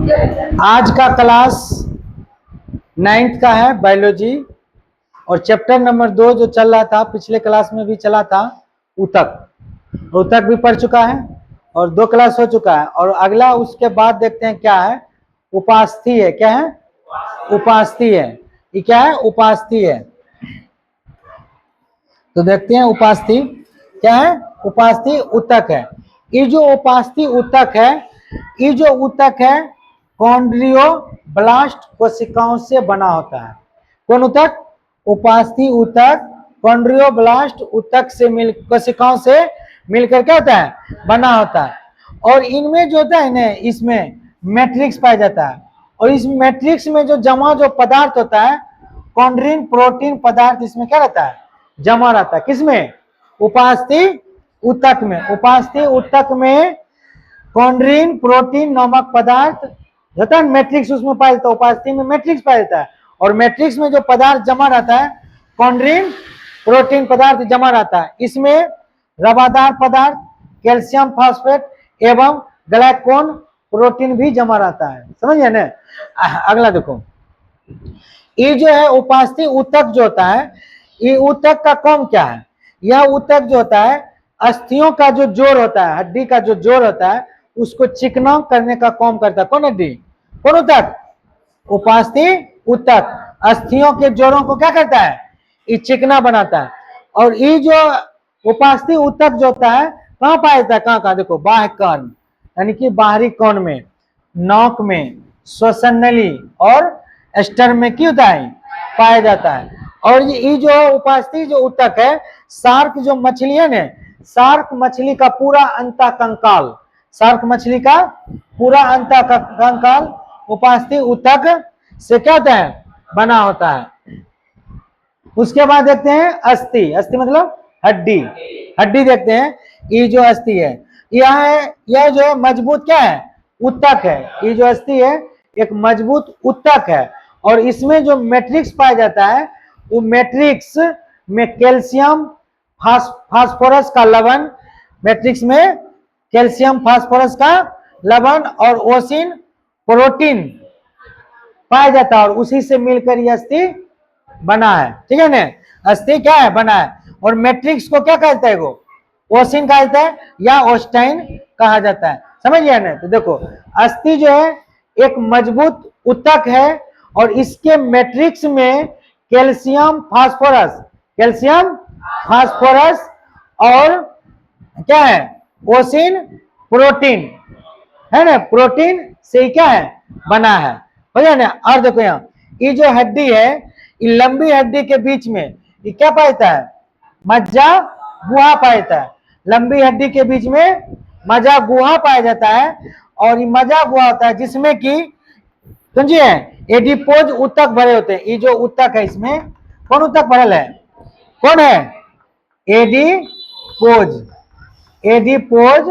आज का class 9th का है बायोलॉजी और चैप्टर नंबर 2 जो चल रहा था पिछले क्लास में भी चला था ऊतक। ऊतक भी पढ़ चुका है और 2 क्लास हो चुका है और अगला उसके बाद देखते हैं क्या है। उपास्थि है। क्या है? उपास्थि है। ये क्या है? उपास्थि है। तो देखते हैं उपास्थि क्या है। उपास्थि ऊतक है। ये जो उपास्थि ऊतक है, ये जो ऊतक है कॉन्ड्रियोब्लास्ट कोशिकाओं से बना होता है। कौन ऊतक? उपास्थि ऊतक कॉन्ड्रियोब्लास्ट ऊतक से कोशिकाओं से मिलकर क्या होता है? बना होता है। और इनमें जो होता है ना, इसमें मैट्रिक्स पाया जाता है और इस मैट्रिक्स में जो जमा जो पदार्थ होता है कॉन्ड्रिन प्रोटीन पदार्थ इसमें क्या रहता है? जमा रहता है। किसमें? उपास्थि ऊतक में। उपास्थि ऊतक में कॉन्ड्रिन प्रोटीन नामक पदार्थ होता है, मैट्रिक्स उसमें पाया जाता है। उपास्थि में मैट्रिक्स पाया जाता है और मैट्रिक्स में जो पदार्थ जमा रहता है कॉन्ड्रिन प्रोटीन पदार्थ जमा रहता है। इसमें रवादार पदार्थ कैल्शियम फॉस्फेट एवं ग्लाइकोन प्रोटीन भी जमा रहता है। समझिए ना। अगला देखो, ये जो है उपास्थि ऊतक जो होता है, ये ऊतक का काम क्या है? यह ऊतक जो होता है अस्थियों का जो जोड़ होता है, हड्डी का जो जोड़ होता है उसको चिकना करने का काम करता है। कौन हड्डी? कौन ऊतक? उपास्थि ऊतक अस्थियों के जोड़ों को क्या करता है? ये चिकना बनाता है। और ये जो उपास्थि ऊतक जो होता है कहाँ पाया जाता है? कहाँ? देखो, बाह्य कर्ण यानी कि बाहरी कर्ण में, नाक में, श्वसन नली और स्टर्म में क्यों होता है? पाया जाता है। और ये जो उपास्थि जो ऊतक है, शार्क जो मछली है ना, शार्क मछली का पूरा अंतःकंकाल, शार्क मछली का पूरा अंतःकंकाल उपास्थि ऊतक से क्या होता है? बना होता है। उसके बाद देखते हैं अस्थि। अस्थि मतलब हड्डी। हड्डी देखते हैं। ये जो अस्थि है यह जो है मजबूत क्या है? ऊतक है। ये जो अस्थि है एक मजबूत ऊतक है और इसमें जो मैट्रिक्स पाया जाता है वो मैट्रिक्स में कैल्शियम फास्फोरस का लवण, मैट्रिक्स में कैल्शियम फास्फोरस का लवण और ओसिन प्रोटीन पाया जाता है और उसी से मिलकर यह अस्थि बना है। ठीक है ना। अस्थि क्या है? बना है। और मैट्रिक्स को क्या कहता है? वो ओसिन कहा जाता है या ओस्टाइन कहा जाता है। समझ गया ना। तो देखो, अस्थि जो है एक मजबूत ऊतक है और इसके मैट्रिक्स में कैल्शियम फास्फोरस और क्या है? ओसिन प्रोटीन है ना। प्रोटीन से क्या है? बना है। हो गया ना। और देखो यहाँ ये जो हड्डी है, ये लंबी हड्डी के बीच में ये क्या पाया जाता है? मज्जा गुहा पाया जाता है। लंबी हड्डी के बीच में मज्जा गुहा पाया जाता है और ये मज्जा गुहा होता है जिसमें कि समझिए एडिपोज ऊतक भरे होते हैं। ये जो ऊतक है इसमें कौन ऊतक भरल है? कौन है? एडिपोज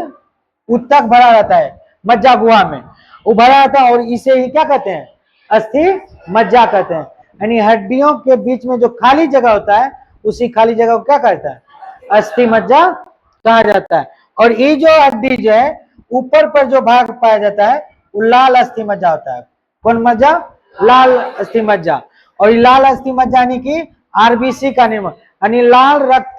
ऊतक भरा रहता है मज्जा गुहा में, वो भरा रहता है और इसे ही क्या कहते हैं? अस्थि मज्जा कहते हैं। यानी हड्डियों के बीच में जो खाली जगह होता है उसी खाली जगह को क्या कहता है? अस्थि मज्जा कहा जाता है। और ये जो हड्डी जो है ऊपर पर जो भाग पाया जाता है वो लाल अस्थि मज्जा होता है। कौन मज्जा? लाल अस्थि मज्जा। और ये लाल अस्थि मज्जा यानी कि आरबीसी का निर्माण, यानी लाल रक्त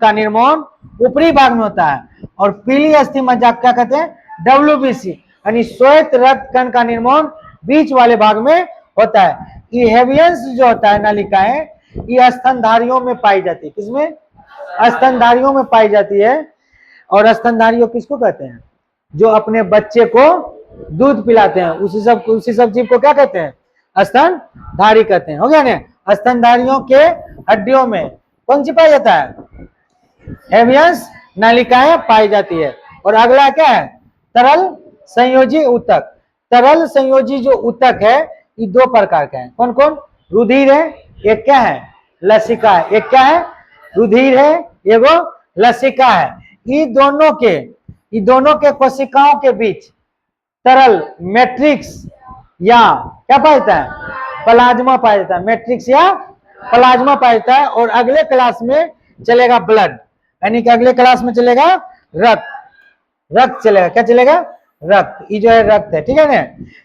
का निर्माण ऊपरी भाग में होता है और पीली अस्थि मज्जा क्या कहते हैं? डब्ल्यूबीसी यानी श्वेत रक्त कण का निर्माण बीच वाले भाग में होता है। ये हेवियंस जो होता है नलिकाएं, ये स्तनधारियों में पाई जाती है। किसमें? स्तनधारियों में पाई जाती है। और स्तनधारियों किसको कहते हैं? जो अपने बच्चे को दूध पिलाते हैं उसी सब जीव को क्या कहते हैं? स्तनधारी कहते हैं। हो गया ना। स्तनधारियों के हड्डियों में कौन सी पाई जाता है? हेवियंस नलिकाएं पाई जाती है। और अगला क्या है? तरल संयोजी ऊतक। तरल संयोजी जो ऊतक है ये 2 प्रकार के हैं। कौन कौन? रुधिर है, एक क्या है? लसिका है। एक क्या है? रुधिर है, एगो लसिका है। ये दोनों के कोशिकाओं के बीच तरल मैट्रिक्स या क्या पाया जाता है? प्लाज्मा पाया जाता है। मैट्रिक्स या प्लाज्मा पाया जाता है। और अगले क्लास में चलेगा ब्लड, यानी कि अगले क्लास में चलेगा रक्त चलेगा। क्या चलेगा? रक्त, ये जो है रक्त है, ठीक है ना।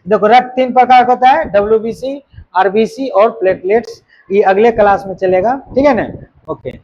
देखो रक्त 3 प्रकार का होता है, WBC, RBC और प्लेटलेट्स। ये अगले क्लास में चलेगा, ठीक है ना। ओके।